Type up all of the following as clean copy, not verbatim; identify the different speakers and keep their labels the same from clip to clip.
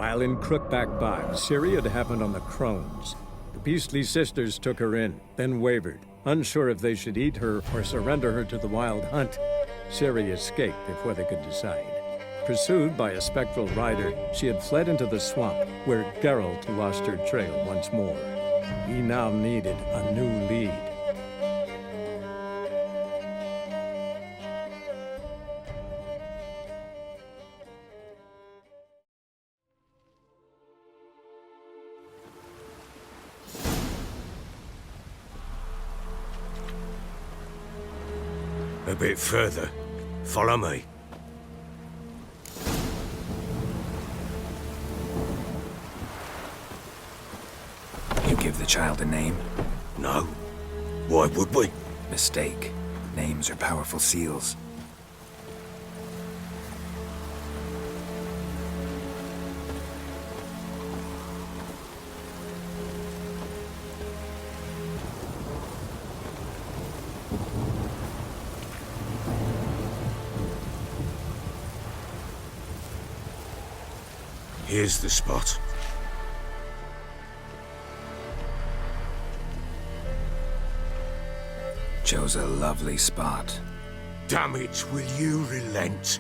Speaker 1: While in Crookback Bog, Ciri had happened on the Crones. The beastly sisters took her in, then wavered, unsure if they should eat her or surrender her to the Wild Hunt. Ciri escaped before they could decide. Pursued by a spectral rider, she had fled into the swamp, where Geralt lost her trail once more. He now needed a new lead.
Speaker 2: A bit further. Follow me.
Speaker 3: You give the child a name?
Speaker 2: No. Why would we?
Speaker 3: Mistake. Names are powerful seals.
Speaker 2: Here's the spot.
Speaker 3: Chose a lovely spot.
Speaker 2: Damn it, will you relent?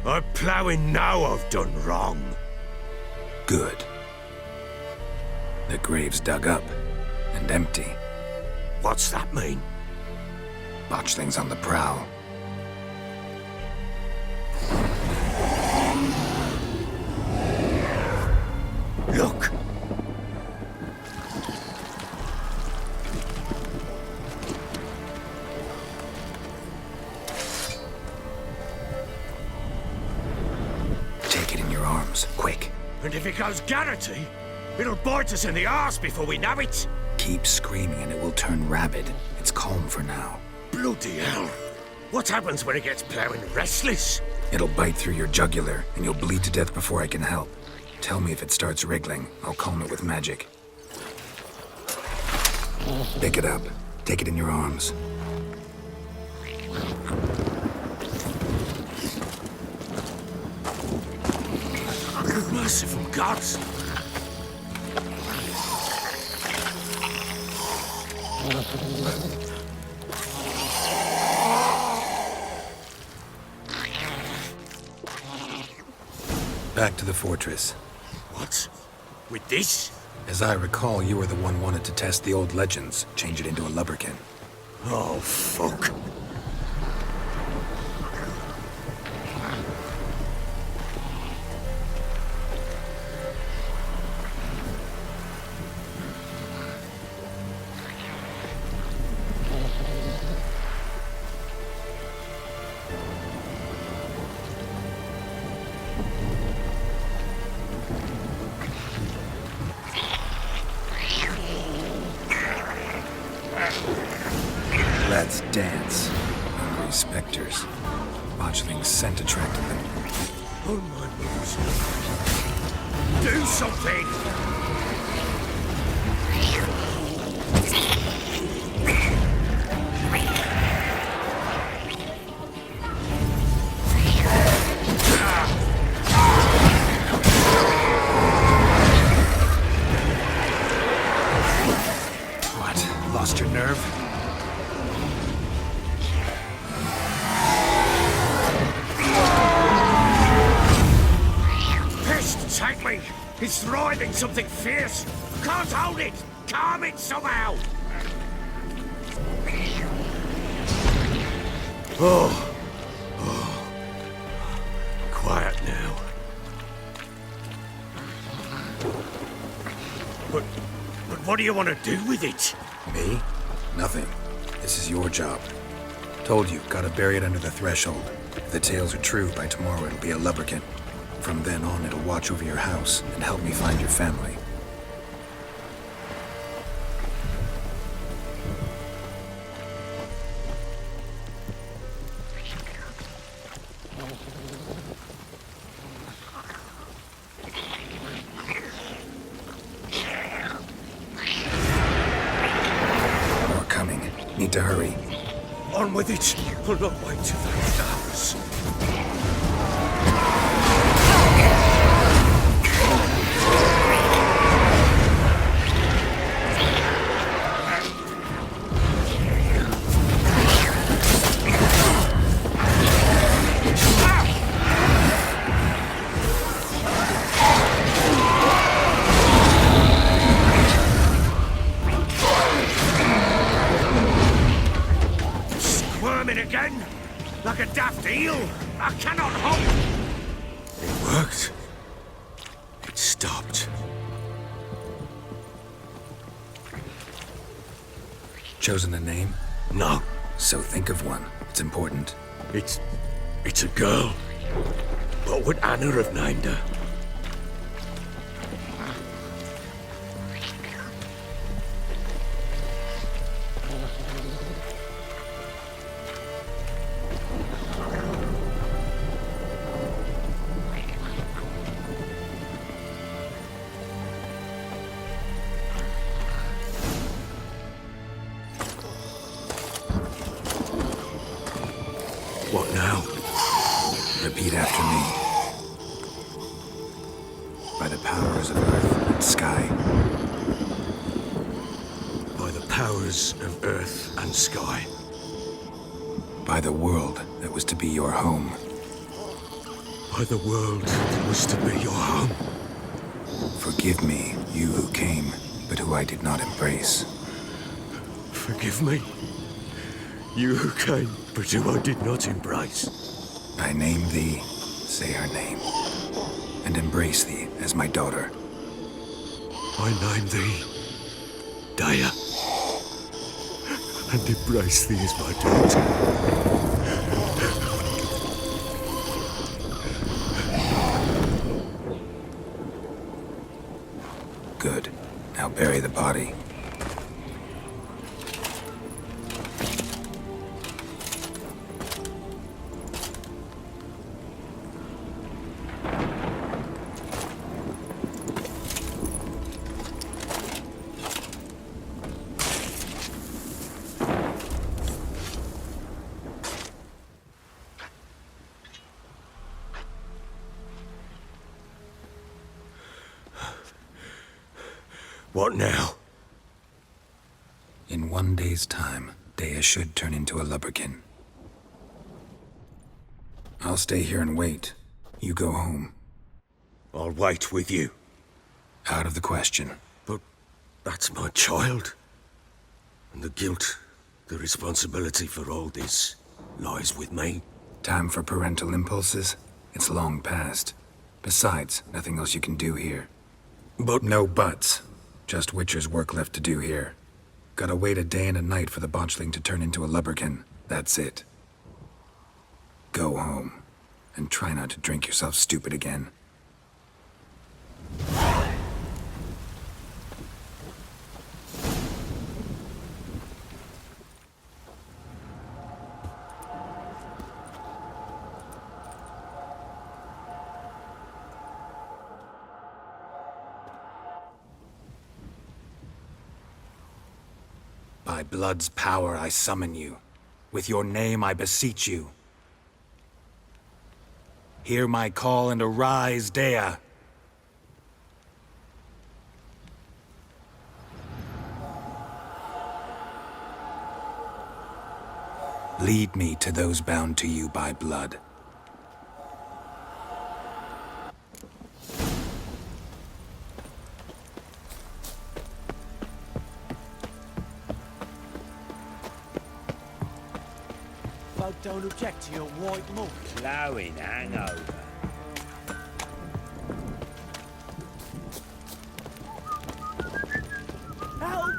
Speaker 2: I'm ploughing now I've done wrong.
Speaker 3: Good. The grave's dug up and empty.
Speaker 2: What's that mean?
Speaker 3: Botchlings on the prowl.
Speaker 2: Look!
Speaker 3: Take it in your arms, quick.
Speaker 2: And if it goes Garrity, it'll bite us in the arse before we know it.
Speaker 3: Keep screaming and it will turn rabid. It's calm for now.
Speaker 2: Bloody hell. What happens when it gets ploughing restless?
Speaker 3: It'll bite through your jugular and you'll bleed to death before I can help. Tell me if it starts wriggling. I'll calm it with magic. Pick it up. Take it in your arms.
Speaker 2: Merciful gods!
Speaker 3: Back to the fortress.
Speaker 2: What? With this?
Speaker 3: As I recall, you were the one wanted to test the old legends, change it into a lubberkin.
Speaker 2: Oh, fuck.
Speaker 3: Let's dance. Hungry specters. Botchling's scent attracted them.
Speaker 2: Oh my moves. Do something!
Speaker 3: What? Lost your nerve?
Speaker 2: Take me! It's writhing something fierce! Can't hold it! Calm it somehow! Oh. Quiet now. But what do you want to do with it?
Speaker 3: Me? Nothing. This is your job. Told you, gotta bury it under the threshold. If the tales are true, by tomorrow it'll be a lubberkin. From then on, it'll watch over your house and help me find your family. More coming. Need to hurry.
Speaker 2: On with it! I'll not wait till those hours. wheel! I cannot hope!
Speaker 4: It worked. It stopped.
Speaker 3: Chosen a name?
Speaker 4: No,
Speaker 3: So think of one. It's important.
Speaker 4: it's a girl. What would Anna have named her? What now?
Speaker 3: Repeat after me. By the powers of earth and sky.
Speaker 4: By the powers of earth and sky.
Speaker 3: By the world that was to be your home.
Speaker 4: By the world that was to be your home.
Speaker 3: Forgive me, you who came, but who I did not embrace.
Speaker 4: Forgive me. You who came, but who I did not embrace.
Speaker 3: I name thee, say her name, and embrace thee as my daughter.
Speaker 4: I name thee Dea, and embrace thee as my daughter.
Speaker 3: Good. Now bury the body.
Speaker 4: What now?
Speaker 3: In 1 day's time, Dea should turn into a lubberkin. I'll stay here and wait. You go home.
Speaker 4: I'll wait with you.
Speaker 3: Out of the question.
Speaker 4: But that's my child. And the guilt, the responsibility for all this lies with me.
Speaker 3: Time for parental impulses? It's long past. Besides, nothing else you can do here.
Speaker 4: But
Speaker 3: No buts. Just Witcher's work left to do here. Gotta wait a day and a night for the botchling to turn into a lubberkin. That's it. Go home. And try not to drink yourself stupid again. By blood's power I summon you. With your name I beseech you. Hear my call and arise, Dea. Lead me to those bound to you by blood.
Speaker 5: Folk don't object to your white malt.
Speaker 2: Flowing hangover.
Speaker 5: Help!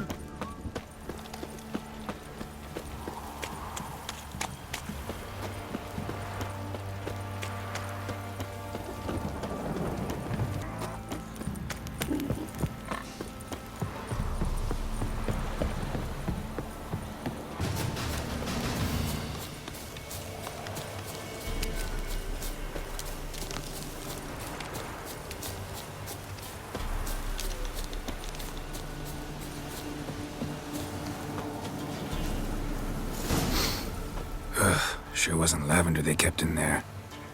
Speaker 3: Sure wasn't lavender they kept in there.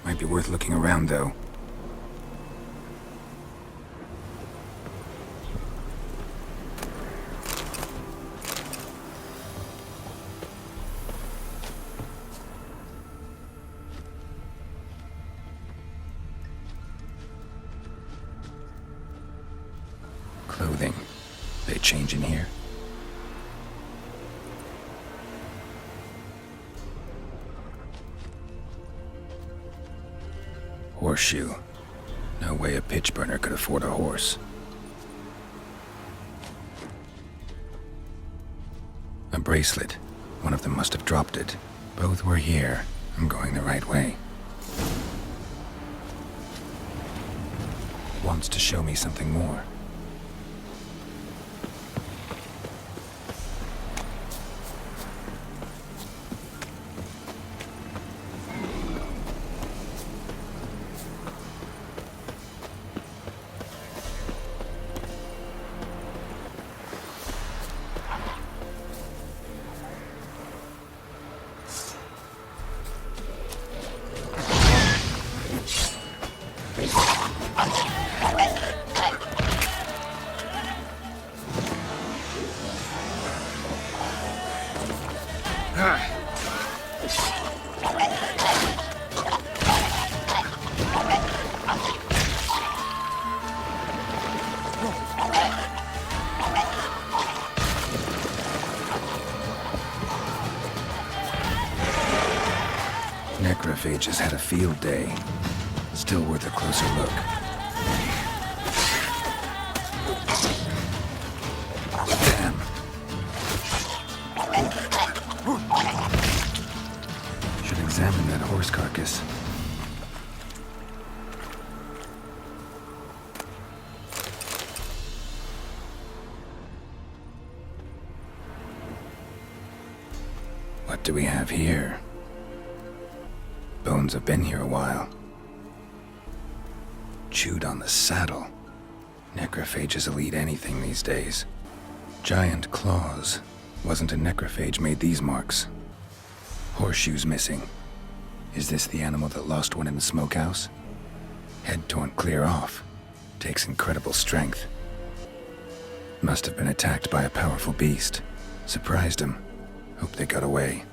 Speaker 3: Might be worth looking around, though. Clothing. They change in here? horseshoe. No way a pitch burner could afford a horse. A bracelet. One of them must have dropped it. Both were here. I'm going the right way. Wants to show me something more. Necrophages had a field day. Still worth a closer look. Damn. Should examine that horse carcass. What do we have here? Bones have been here a while. Chewed on the saddle. Necrophages will eat anything these days. Giant claws. Wasn't a necrophage made these marks. Horseshoes missing. Is this the animal that lost one in the smokehouse? Head torn clear off. Takes incredible strength. Must have been attacked by a powerful beast. Surprised him. Hope they got away.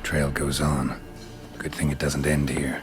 Speaker 3: Trail goes on. Good thing it doesn't end here.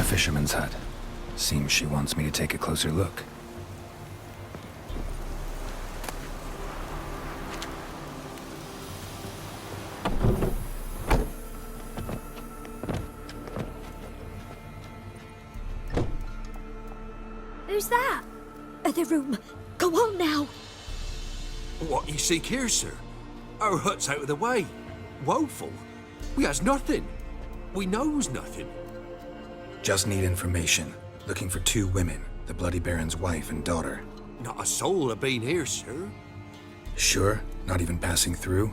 Speaker 3: Fisherman's hut. Seems she wants me to take a closer look.
Speaker 6: Who's that? Other room. Go on now.
Speaker 2: What you seek here, sir? Our hut's out of the way. Woeful. We has nothing. We knows nothing.
Speaker 3: Just need information. Looking for 2 women, the Bloody Baron's wife and daughter.
Speaker 2: Not a soul have been here, sir.
Speaker 3: Sure? Not even passing through?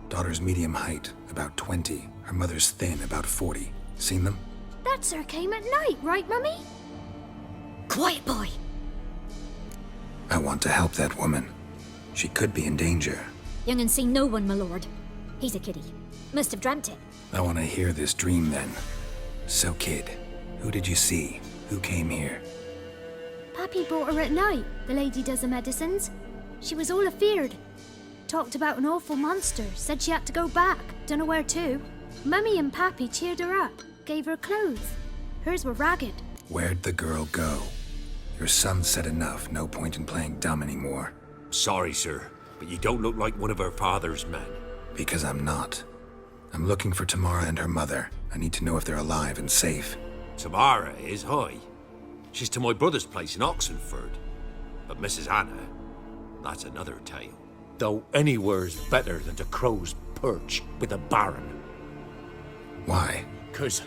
Speaker 3: Daughter's medium height, about 20. Her mother's thin, about 40. Seen them?
Speaker 6: That sir came at night, right, Mummy? Quiet, boy.
Speaker 3: I want to help that woman. She could be in danger.
Speaker 6: Young and seen no one, my lord. He's a kiddie. Must have dreamt it.
Speaker 3: I want to hear this dream then. So, kid, who did you see? Who came here?
Speaker 6: Pappy brought her at night, the lady does the medicines. She was all afeared. Talked about an awful monster, said she had to go back, dunno where to. Mummy and Pappy cheered her up, gave her clothes. Hers were ragged.
Speaker 3: Where'd the girl go? Your son said enough, no point in playing dumb anymore.
Speaker 2: Sorry, sir, but you don't look like one of her father's men.
Speaker 3: Because I'm not. I'm looking for Tamara and her mother. I need to know if they're alive and safe.
Speaker 2: Tamara is high. She's to my brother's place in Oxenford. But Mrs. Anna, that's another tale. Though anywhere's better than to Crow's Perch with a Baron.
Speaker 3: Why?
Speaker 5: 'Cause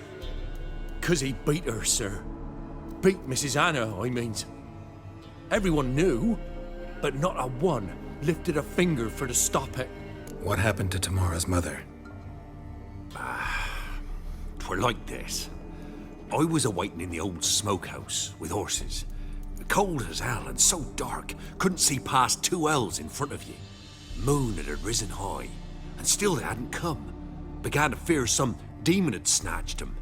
Speaker 5: he beat her, sir. Beat Mrs. Anna, I means. Everyone knew, but not a one lifted a finger for to stop it.
Speaker 3: What happened to Tamara's mother?'Twere
Speaker 2: like this. I was awaiting in the old smokehouse with horses. Cold as hell and so dark, couldn't see past 2 ells in front of you. Moon had risen high, and still they hadn't come. Began to fear some demon had snatched them.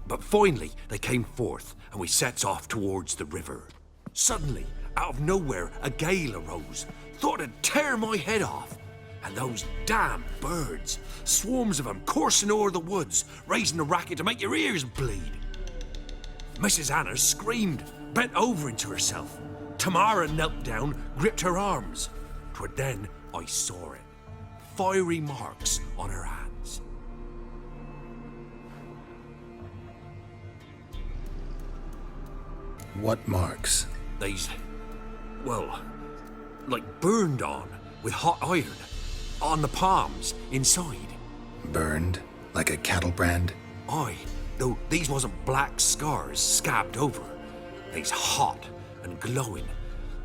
Speaker 2: But finally they came forth, and we sets off towards the river. Suddenly, out of nowhere, a gale arose. Thought it'd tear my head off. And those damn birds, swarms of them coursing o'er the woods, raising a racket to make your ears bleed. Mrs. Anna screamed, bent over into herself. Tamara knelt down, gripped her arms. 'Twere then I saw it. Fiery marks on her hands.
Speaker 3: What marks?
Speaker 2: They's, well, like burned on with hot iron. On the palms, inside.
Speaker 3: Burned? Like a cattle brand?
Speaker 2: Aye, though these wasn't black scars scabbed over. They's hot and glowing,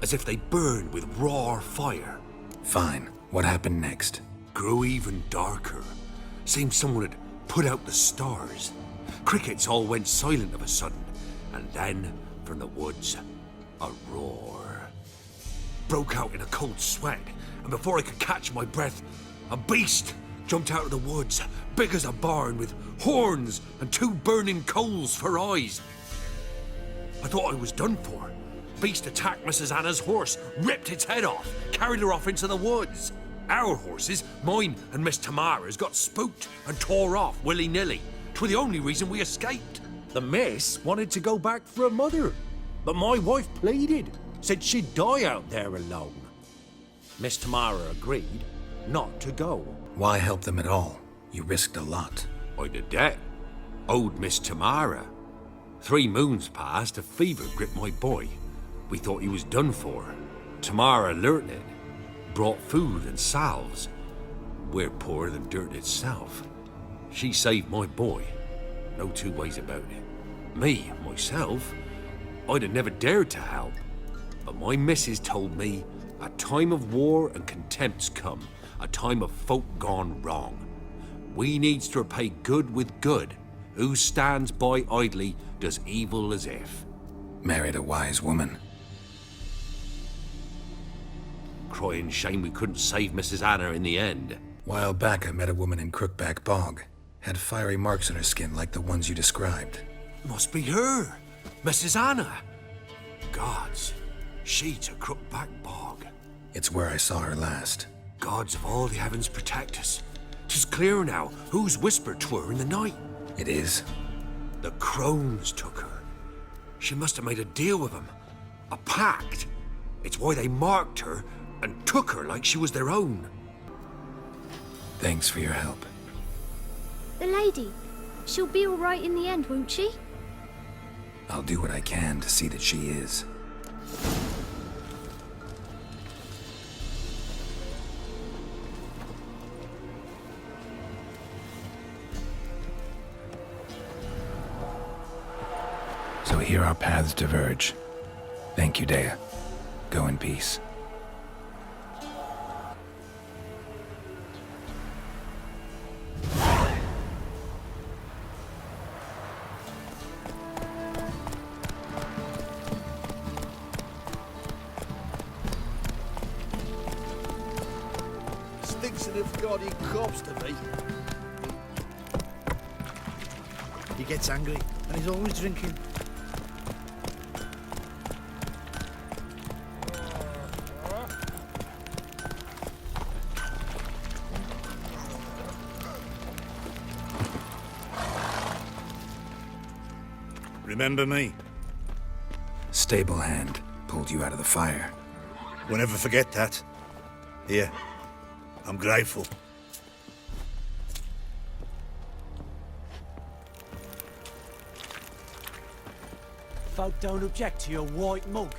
Speaker 2: as if they burned with raw fire.
Speaker 3: Fine. What happened next?
Speaker 2: Grew even darker. Seemed someone had put out the stars. Crickets all went silent of a sudden, and then, from the woods, a roar. Broke out in a cold sweat, and before I could catch my breath, a beast jumped out of the woods, big as a barn, with horns and 2 burning coals for eyes. I thought I was done for. Beast attacked Mrs. Anna's horse, ripped its head off, carried her off into the woods. Our horses, mine and Miss Tamara's, got spooked and tore off willy-nilly. 'Twere the only reason we escaped. The miss wanted to go back for her mother, but my wife pleaded, said she'd die out there alone. Miss Tamara agreed not to go.
Speaker 3: Why help them at all? You risked a lot.
Speaker 2: I'd a debt. Owed Miss Tamara. 3 moons passed, a fever gripped my boy. We thought he was done for. Tamara learnt it. Brought food and salves. We're poorer than dirt itself. She saved my boy. No 2 ways about it. Me, myself, I'd have never dared to help. But my missus told me a time of war and contempt's come. A time of folk gone wrong. We needs to repay good with good. Who stands by idly does evil as if.
Speaker 3: Married a wise woman.
Speaker 2: Crying shame we couldn't save Mrs. Anna in the end.
Speaker 3: While back, I met a woman in Crookback Bog. Had fiery marks on her skin like the ones you described.
Speaker 2: Must be her, Mrs. Anna. Gods, she to Crookback Bog.
Speaker 3: It's where I saw her last.
Speaker 2: Gods of all the heavens protect us. 'Tis clear now who's whispered 'twere in the night.
Speaker 3: It is?
Speaker 2: The crones took her. She must have made a deal with them. A pact. It's why they marked her and took her like she was their own.
Speaker 3: Thanks for your help.
Speaker 6: The lady, she'll be all right in the end, won't she?
Speaker 3: I'll do what I can to see that she is. So here our paths diverge. Thank you, Dea. Go in peace.
Speaker 7: Stinks of the gaudy corpse to me. He gets angry and he's always drinking. Remember me?
Speaker 3: Stable hand pulled you out of the fire.
Speaker 7: We'll never forget that. Here, I'm grateful.
Speaker 8: Folk don't object to your white mug.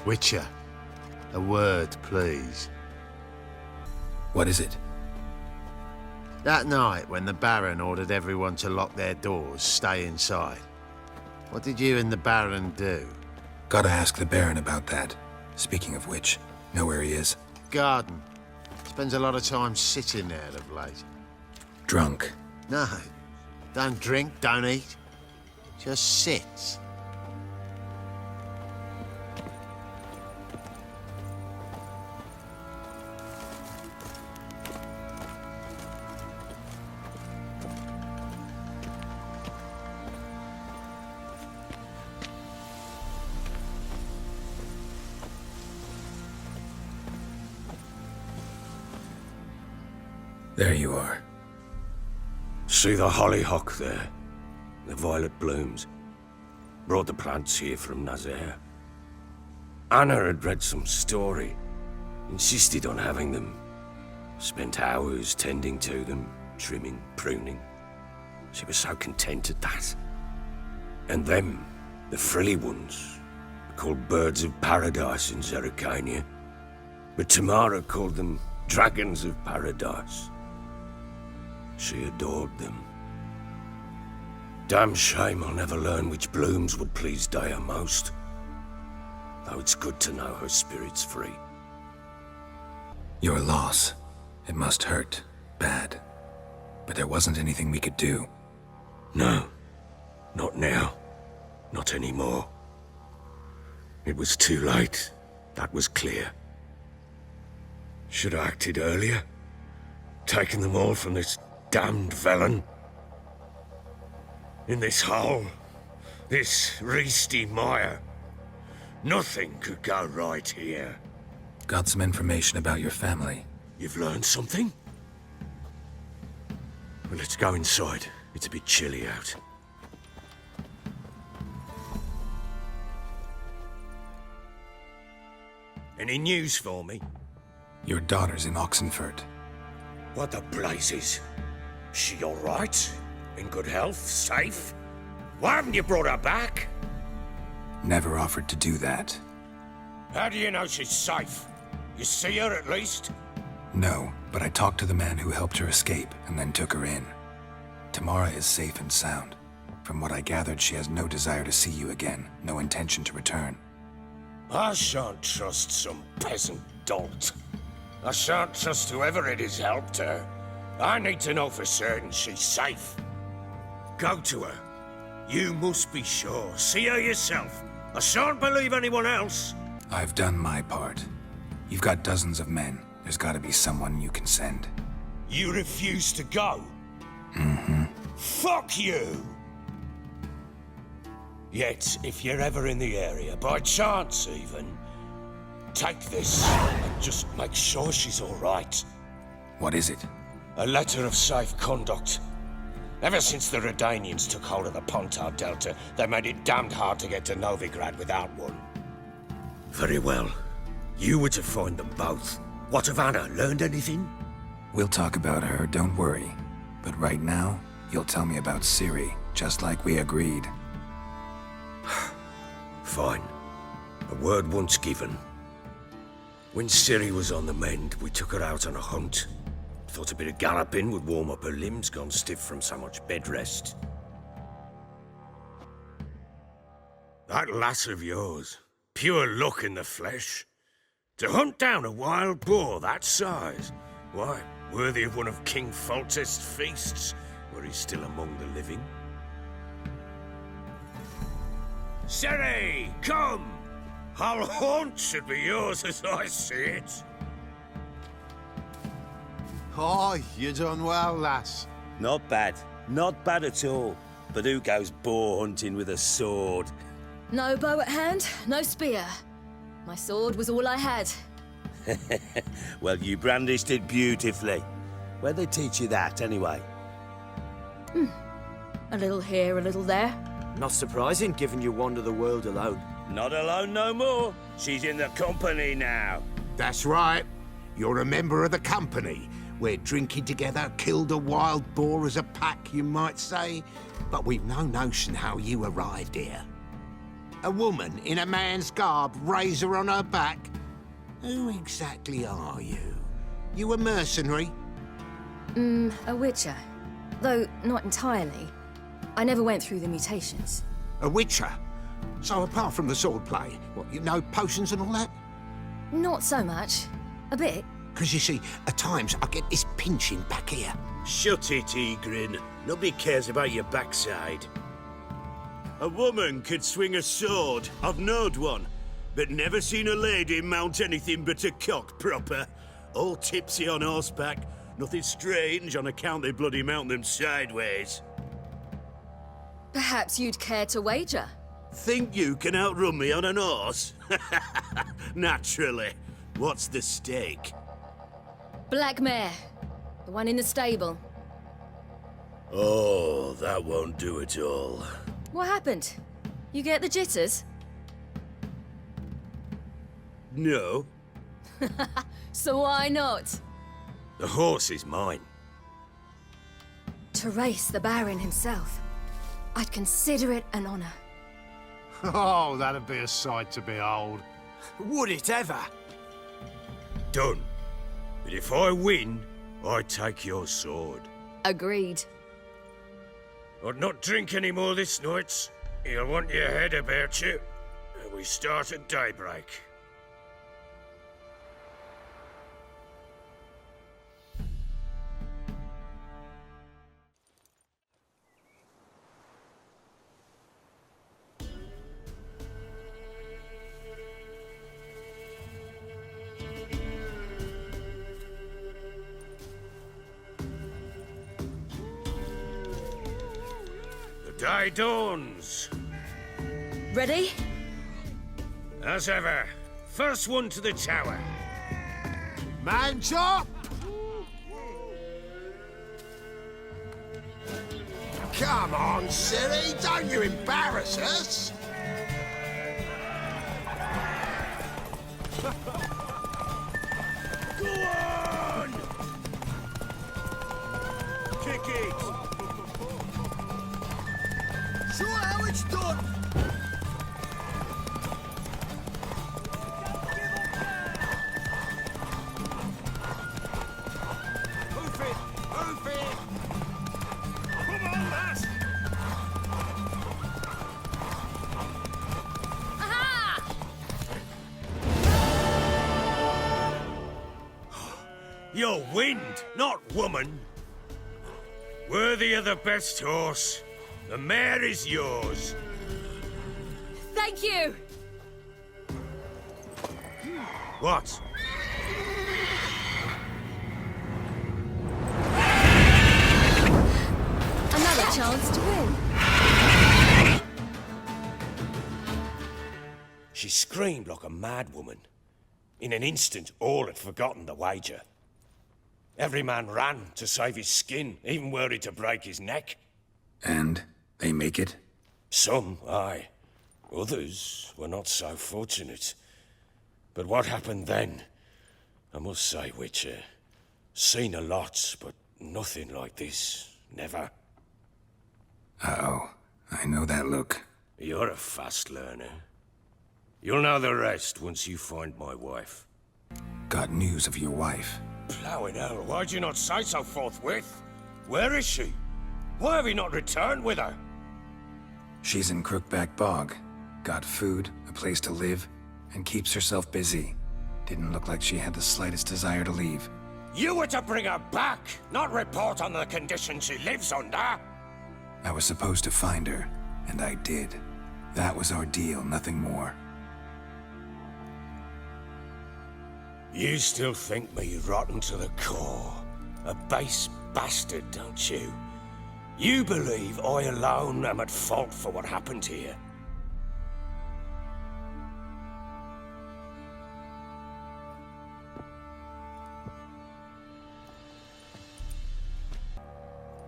Speaker 9: Witcher, a word, please.
Speaker 3: What is it?
Speaker 9: That night when the Baron ordered everyone to lock their doors, stay inside. What did you and the Baron do?
Speaker 3: Gotta ask the Baron about that. Speaking of which, know where he is?
Speaker 9: Garden. Spends a lot of time sitting there of late.
Speaker 3: Drunk.
Speaker 9: No. Don't drink, don't eat. Just sits.
Speaker 3: There you are.
Speaker 4: See the hollyhock there? The violet blooms. Brought the plants here from Nazaire. Anna had read some story. Insisted on having them. Spent hours tending to them, trimming, pruning. She was so content at that. And them, the frilly ones, called birds of paradise in Zerrikania. But Tamara called them dragons of paradise. She adored them. Damn shame I'll never learn which blooms would please Dea most. Though it's good to know her spirit's free.
Speaker 3: Your loss. It must hurt. Bad. But there wasn't anything we could do.
Speaker 4: No. Not now. Not anymore. It was too late. That was clear. Should have acted earlier. Taken them all from this damned felon. In this hole, this reesty mire, nothing could go right here.
Speaker 3: Got some information about your family.
Speaker 4: You've learned something? Well, let's go inside. It's a bit chilly out. Any news for me?
Speaker 3: Your daughter's in Oxenford.
Speaker 4: What the blazes? She all right? In good health? Safe? Why haven't you brought her back?
Speaker 3: Never offered to do that.
Speaker 4: How do you know she's safe? You see her at least?
Speaker 3: No, but I talked to the man who helped her escape and then took her in. Tamara is safe and sound. From what I gathered, she has no desire to see you again, no intention to return.
Speaker 4: I shan't trust some peasant dolt. I shan't trust whoever it is helped her. I need to know for certain she's safe. Go to her. You must be sure. See her yourself. I shan't believe anyone else.
Speaker 3: I've done my part. You've got dozens of men. There's gotta be someone you can send.
Speaker 4: You refuse to go?
Speaker 3: Mm-hmm.
Speaker 4: Fuck you! Yet, if you're ever in the area, by chance even, take this and just make sure she's all right.
Speaker 3: What is it?
Speaker 4: A letter of safe conduct. Ever since the Redanians took hold of the Pontar Delta, they made it damned hard to get to Novigrad without one. Very well. You were to find them both. What of Anna? Learned anything?
Speaker 3: We'll talk about her, don't worry. But right now, you'll tell me about Ciri, just like we agreed.
Speaker 4: Fine. A word once given. When Ciri was on the mend, we took her out on a hunt. Thought a bit of galloping would warm up her limbs, gone stiff from so much bed rest. That lass of yours, pure luck in the flesh. To hunt down a wild boar that size, why, worthy of one of King Foltest's feasts, were he still among the living. Ciri, come! Our haunt should be yours as I see it.
Speaker 9: Oh, you done well, lass.
Speaker 10: Not bad. Not bad at all. But who goes boar hunting with a sword?
Speaker 11: No bow at hand, no spear. My sword was all I had.
Speaker 10: Well, you brandished it beautifully. Where'd they teach you that, anyway?
Speaker 11: A little here, a little there.
Speaker 8: Not surprising, given you wander the world alone.
Speaker 10: Not alone no more. She's in the company now.
Speaker 12: That's right. You're a member of the company. We're drinking together, killed a wild boar as a pack, you might say. But we've no notion how you arrived here. A woman in a man's garb, razor on her back. Who exactly are you? You a mercenary?
Speaker 11: A witcher. Though not entirely. I never went through the mutations.
Speaker 12: a witcher. So apart from the sword play, what, you know potions and all that?
Speaker 11: Not so much. A bit.
Speaker 12: Because you see, at times I get this pinching back here.
Speaker 10: Shut it, Egrin. Nobody cares about your backside. A woman could swing a sword. I've knowed one. But never seen a lady mount anything but a cock proper. All tipsy on horseback. Nothing strange on account they bloody mount them sideways.
Speaker 11: Perhaps you'd care to wager?
Speaker 10: Think you can outrun me on an horse? Naturally. What's the stake?
Speaker 11: Black mare. The one in the stable.
Speaker 10: Oh, that won't do it all.
Speaker 11: What happened? You get the jitters?
Speaker 10: No.
Speaker 11: So why not?
Speaker 10: The horse is mine.
Speaker 11: To race the Baron himself. I'd consider it an honor.
Speaker 7: Oh, that'd be a sight to behold.
Speaker 5: Would it ever?
Speaker 10: Done. But if I win, I take your sword.
Speaker 11: Agreed.
Speaker 4: I'd not drink any more this night. You'll want your head about you. And we start at daybreak. Day dawns.
Speaker 11: Ready?
Speaker 4: As ever, first one to the tower.
Speaker 12: Man chop! Come on, silly, don't you embarrass us!
Speaker 10: Go on! Kick it!
Speaker 12: Show how it's done!
Speaker 10: Move it! Move it! Come on, lass! You're wind, not woman. Worthy of the best horse. The mare is yours.
Speaker 11: Thank you!
Speaker 10: What?
Speaker 11: Another chance to win.
Speaker 4: She screamed like a mad woman. In an instant, all had forgotten the wager. Every man ran to save his skin, even worried to break his neck.
Speaker 3: And they make it?
Speaker 4: Some, aye. Others were not so fortunate. But what happened then? I must say, Witcher, seen a lot, but nothing like this. Never.
Speaker 3: Uh-oh. I know that look.
Speaker 4: You're a fast learner. You'll know the rest once you find my wife.
Speaker 3: Got news of your wife.
Speaker 4: Plowing hell, why'd you not say so forthwith? Where is she? Why have you not returned with her?
Speaker 3: She's in Crookback Bog. Got food, a place to live, and keeps herself busy. Didn't look like she had the slightest desire to leave.
Speaker 4: You were to bring her back, not report on the conditions she lives under.
Speaker 3: I was supposed to find her, and I did. That was our deal, nothing more.
Speaker 4: You still think me rotten to the core. A base bastard, don't you? You believe I alone am at fault for what happened here.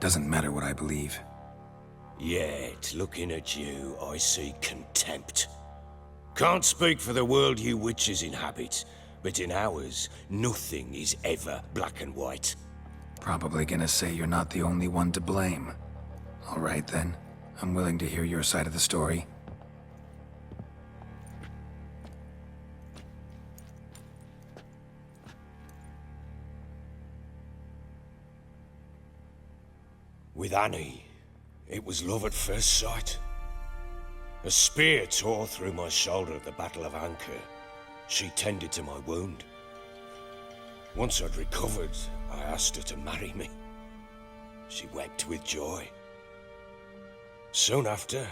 Speaker 3: Doesn't matter what I believe.
Speaker 4: Yet, looking at you, I see contempt. Can't speak for the world you witches inhabit, but in ours, nothing is ever black and white.
Speaker 3: Probably gonna say you're not the only one to blame. All right then. I'm willing to hear your side of the story.
Speaker 4: With Annie, it was love at first sight. A spear tore through my shoulder at the Battle of Anchor. She tended to my wound. Once I'd recovered, I asked her to marry me. She wept with joy. Soon after,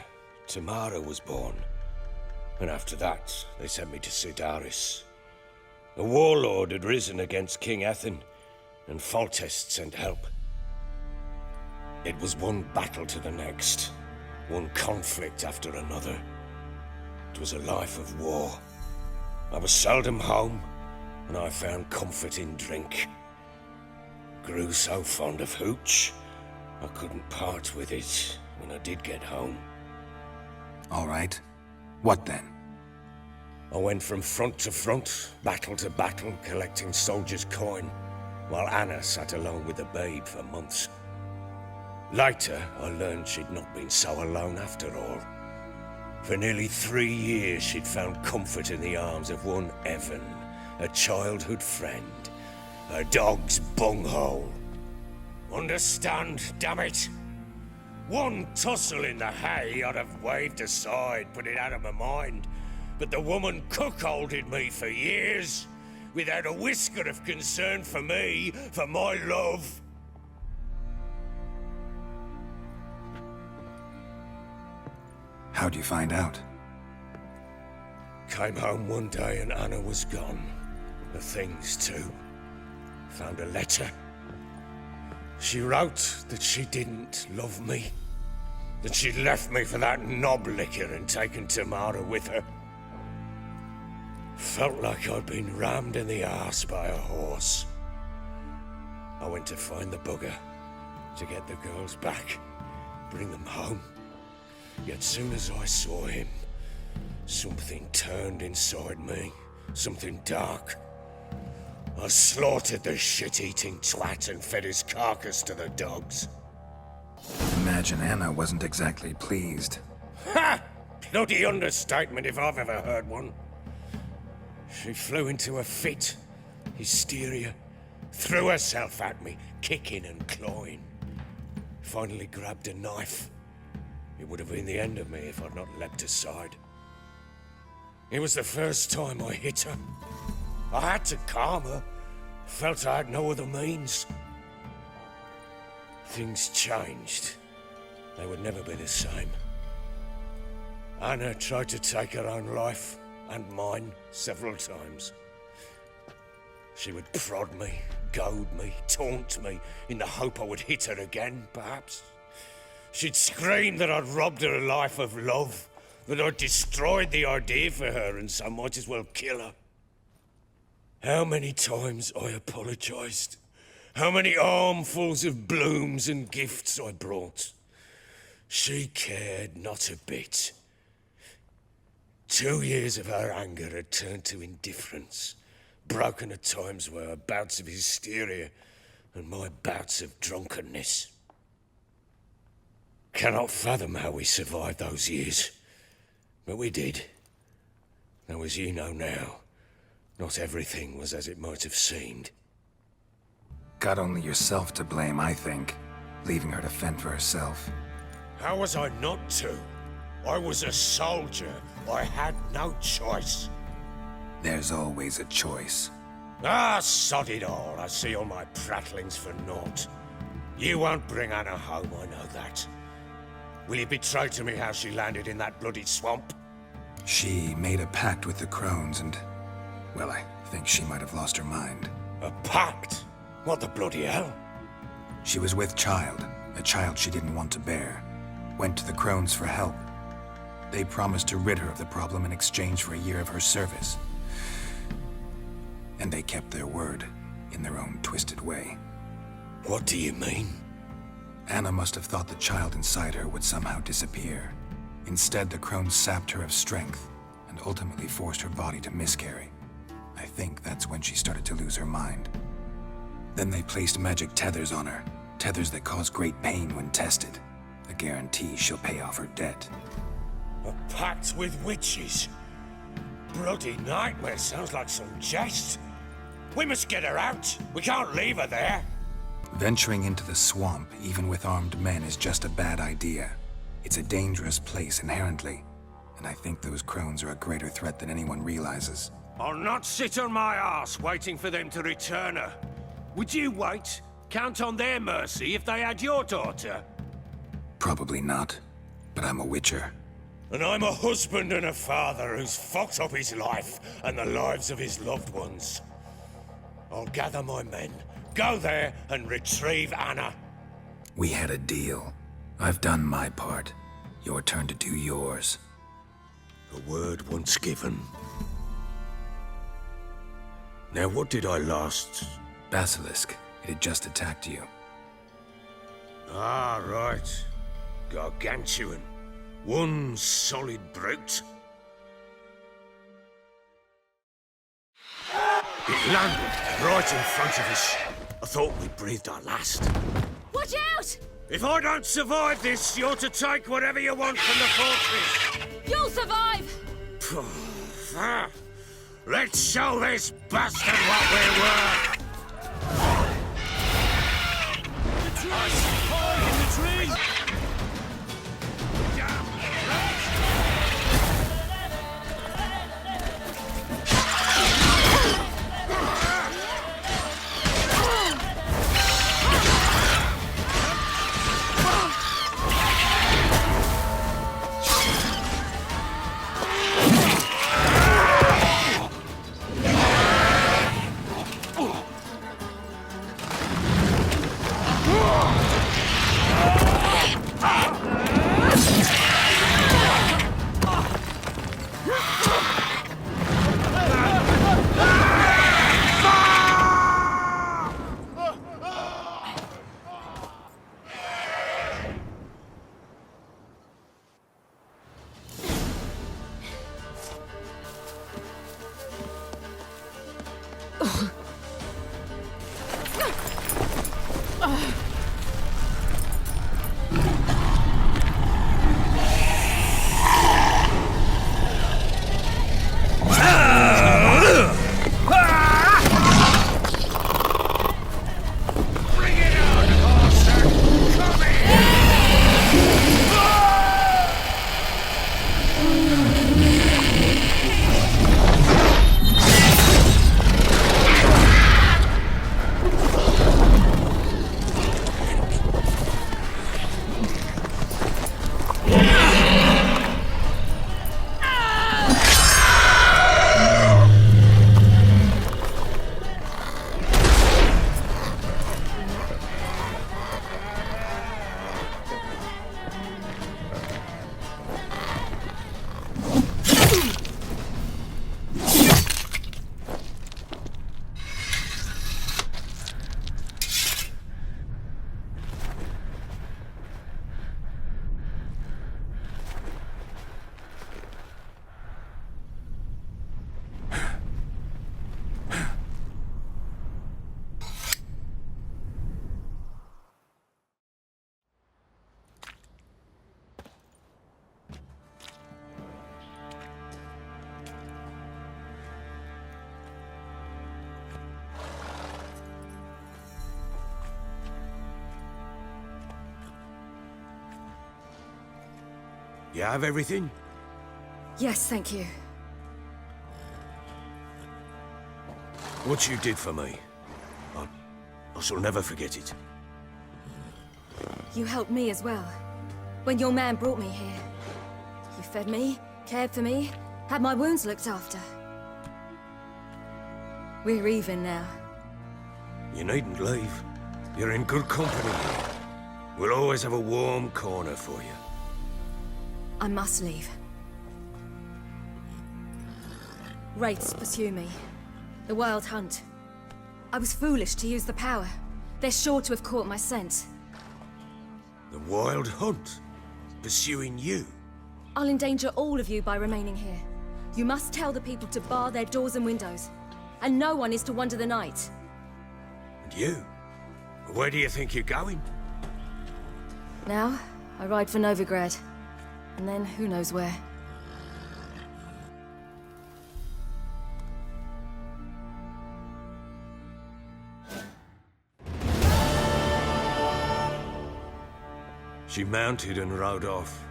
Speaker 4: Tamara was born. And after that, they sent me to Sidaris. A warlord had risen against King Ethan, and Foltest sent help. It was one battle to the next, one conflict after another. It was a life of war. I was seldom home, and I found comfort in drink. Grew so fond of hooch, I couldn't part with it when I did get home.
Speaker 3: All right. What then?
Speaker 4: I went from front to front, battle to battle, collecting soldiers' coin, while Anna sat alone with the babe for months. Later, I learned she'd not been so alone after all. For nearly 3 years, she'd found comfort in the arms of one Evan, a childhood friend, a dog's bunghole. Understand, damn it? One tussle in the hay I'd have waved aside, put it out of my mind. But the woman cuckolded me for years, without a whisker of concern for me, for my love.
Speaker 3: How'd you find out?
Speaker 4: Came home one day and Anna was gone. The things too. Found a letter. She wrote that she didn't love me. That she'd left me for that knob licker and taken Tamara with her. Felt like I'd been rammed in the arse by a horse. I went to find the bugger, to get the girls back, bring them home. Yet soon as I saw him, something turned inside me, something dark. I slaughtered the shit-eating twat and fed his carcass to the dogs.
Speaker 3: Imagine Anna wasn't exactly pleased.
Speaker 4: Ha! Bloody understatement if I've ever heard one. She flew into a fit, hysteria, threw herself at me, kicking and clawing. Finally grabbed a knife. It would have been the end of me if I'd not leapt aside. It was the first time I hit her. I had to calm her. Felt I had no other means. Things changed. They would never be the same. Anna tried to take her own life, and mine, several times. She would prod me, goad me, taunt me, in the hope I would hit her again, perhaps. She'd scream that I'd robbed her life of love, that I'd destroyed the idea for her, and so might as well kill her. How many times I apologized. How many armfuls of blooms and gifts I brought. She cared not a bit. 2 years of her anger had turned to indifference, broken at times by her bouts of hysteria and my bouts of drunkenness. Cannot fathom how we survived those years, but we did. Though as you know now, not everything was as it might have seemed.
Speaker 3: Got only yourself to blame, I think, leaving her to fend for herself.
Speaker 4: How was I not to? I was a soldier. I had no choice.
Speaker 3: There's always a choice.
Speaker 4: Ah, sod it all. I see all my prattlings for naught. You won't bring Anna home, I know that. Will you betray to me how she landed in that bloody swamp?
Speaker 3: She made a pact with the crones and, well, I think she might have lost her mind.
Speaker 4: A pact? What the bloody hell?
Speaker 3: She was with child, a child she didn't want to bear. Went to the crones for help. They promised to rid her of the problem in exchange for a year of her service. And they kept their word, in their own twisted way.
Speaker 4: What do you mean?
Speaker 3: Anna must have thought the child inside her would somehow disappear. Instead, the crones sapped her of strength, and ultimately forced her body to miscarry. I think that's when she started to lose her mind. Then they placed magic tethers on her, tethers that cause great pain when tested. A guarantee she'll pay off her debt.
Speaker 4: A pact with witches? Bloody nightmare, sounds like some jest. We must get her out. We can't leave her there.
Speaker 3: Venturing into the swamp, even with armed men, is just a bad idea. It's a dangerous place inherently. and I think those crones are a greater threat than anyone realizes.
Speaker 4: I'll not sit on my arse waiting for them to return her. Would you wait? Count on their mercy if they had your daughter?
Speaker 3: Probably not, but I'm a witcher.
Speaker 4: And I'm a husband and a father who's fucked up his life and the lives of his loved ones. I'll gather my men, go there and retrieve Anna.
Speaker 3: We had a deal. I've done my part. Your turn to do yours.
Speaker 4: A word once given. Now what did I last...
Speaker 3: Basilisk. It had just attacked you.
Speaker 4: Ah, right. Gargantuan. One solid brute. It landed right in front of us. I thought we breathed our last.
Speaker 11: Watch out!
Speaker 4: If I don't survive this, you're to take whatever you want from the fortress.
Speaker 11: You'll survive!
Speaker 4: Let's show this bastard what we're worth. You have everything?
Speaker 11: Yes, thank you.
Speaker 4: What you did for me, I shall never forget it.
Speaker 11: You helped me as well. When your man brought me here. You fed me, cared for me, had my wounds looked after. We're even now.
Speaker 4: You needn't leave. You're in good company here. We'll always have a warm corner for you.
Speaker 11: I must leave. Wraiths pursue me. The Wild Hunt. I was foolish to use the power. They're sure to have caught my scent.
Speaker 4: The Wild Hunt? Pursuing you?
Speaker 11: I'll endanger all of you by remaining here. You must tell the people to bar their doors and windows. And no one is to wander the night.
Speaker 4: And you? Where do you think you're going?
Speaker 11: Now, I ride for Novigrad. And then who knows where.
Speaker 4: She mounted and rode off.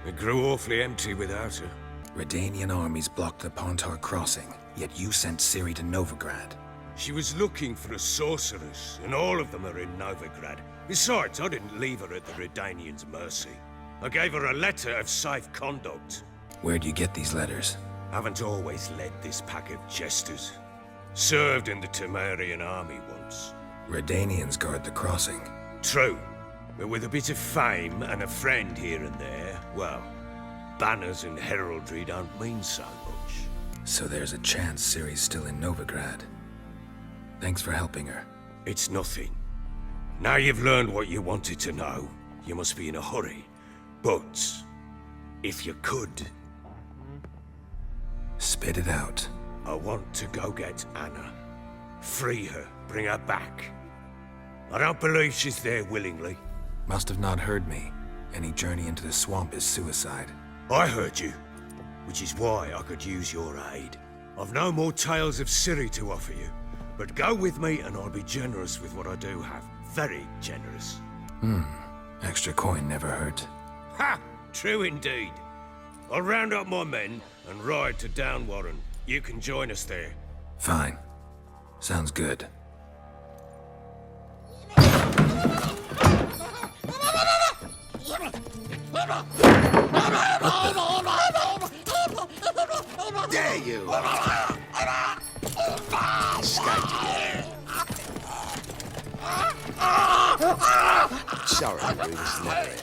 Speaker 4: It grew awfully empty without her.
Speaker 3: Redanian armies blocked the Pontar crossing, yet you sent Ciri to Novigrad.
Speaker 4: She was looking for a sorceress, and all of them are in Novigrad. Besides, I didn't leave her at the Redanians' mercy. I gave her a letter of safe conduct.
Speaker 3: Where'd you get these letters?
Speaker 4: Haven't always led this pack of jesters. Served in the Temerian army once.
Speaker 3: Redanians guard the crossing.
Speaker 4: True, but with a bit of fame and a friend here and there, well, banners and heraldry don't mean so much.
Speaker 3: So there's a chance Ciri's still in Novigrad. Thanks for helping her.
Speaker 4: It's nothing. Now you've learned what you wanted to know, you must be in a hurry. But, if you could...
Speaker 3: Spit it out.
Speaker 4: I want to go get Anna. Free her, bring her back. I don't believe she's there willingly.
Speaker 3: Must have not heard me. Any journey into the swamp is suicide.
Speaker 4: I heard you, which is why I could use your aid. I've no more tales of Ciri to offer you, but go with me and I'll be generous with what I do have. Very generous.
Speaker 3: Extra coin never hurt.
Speaker 4: Ha! True indeed. I'll round up my men and ride to Downwarren. You can join us there.
Speaker 3: Fine. Sounds good.
Speaker 12: There you are. Escaped again. Sorry, we was never here.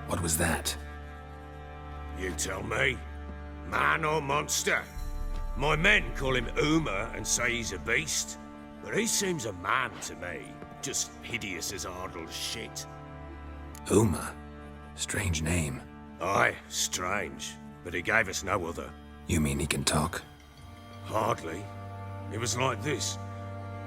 Speaker 3: What was that?
Speaker 4: You tell me. Man or monster? My men call him Uma and say he's a beast, but he seems a man to me. Just hideous as Ardle's shit.
Speaker 3: Uma? Strange name.
Speaker 4: Aye, strange. But he gave us no other.
Speaker 3: You mean he can talk?
Speaker 4: Hardly. It was like this.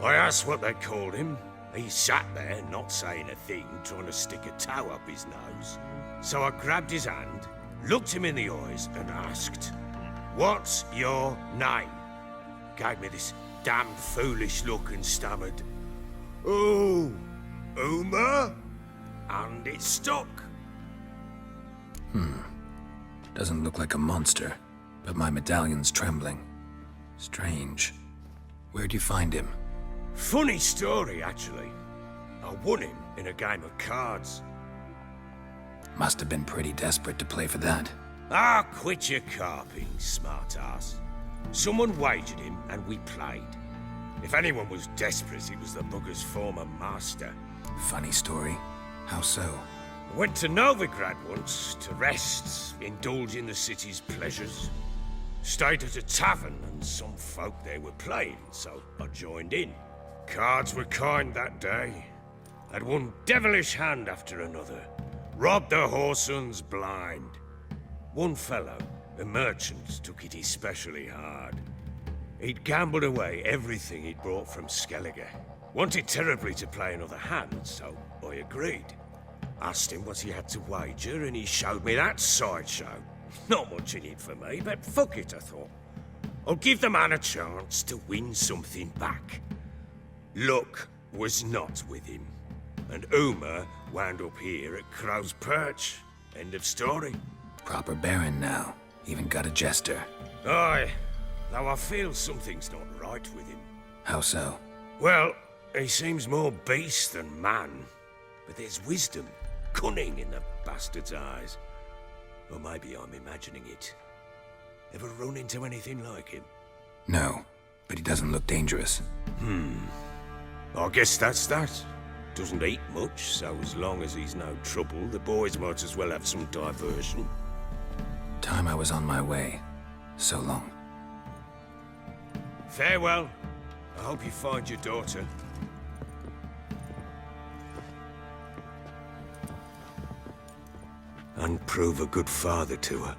Speaker 4: I asked what they called him. He sat there, not saying a thing, trying to stick a toe up his nose. So I grabbed his hand, looked him in the eyes, and asked, "What's your name?" Gave me this damned foolish look and stammered, "Oh, Uma?" And it stuck.
Speaker 3: Doesn't look like a monster, but my medallion's trembling. Strange. Where'd you find him?
Speaker 4: Funny story, actually. I won him in a game of cards.
Speaker 3: Must have been pretty desperate to play for that.
Speaker 4: Ah, quit your carping, smart-ass. Someone wagered him, and we played. If anyone was desperate, it was the bugger's former master.
Speaker 3: Funny story. How so?
Speaker 4: Went to Novigrad once, to rest, indulge in the city's pleasures. Stayed at a tavern, and some folk there were playing, so I joined in. Cards were kind that day. Had one devilish hand after another. Robbed the whoresons blind. One fellow, a merchant, took it especially hard. He'd gambled away everything he'd brought from Skellige. Wanted terribly to play another hand, so I agreed. Asked him what he had to wager, and he showed me that sideshow. Not much in it for me, but fuck it, I thought. I'll give the man a chance to win something back. Luck was not with him, and Uma wound up here at Crow's Perch. End of story.
Speaker 3: Proper Baron now. Even got a jester.
Speaker 4: Aye, though I feel something's not right with him.
Speaker 3: How so?
Speaker 4: Well, he seems more beast than man, but there's wisdom, cunning in the bastard's eyes. Or maybe I'm imagining it. Ever run into anything like him?
Speaker 3: No, but he doesn't look dangerous.
Speaker 4: I guess that's that. Doesn't eat much, so as long as he's no trouble, the boys might as well have some diversion.
Speaker 3: Time I was on my way. So long.
Speaker 4: Farewell. I hope you find your daughter. And prove a good father to her.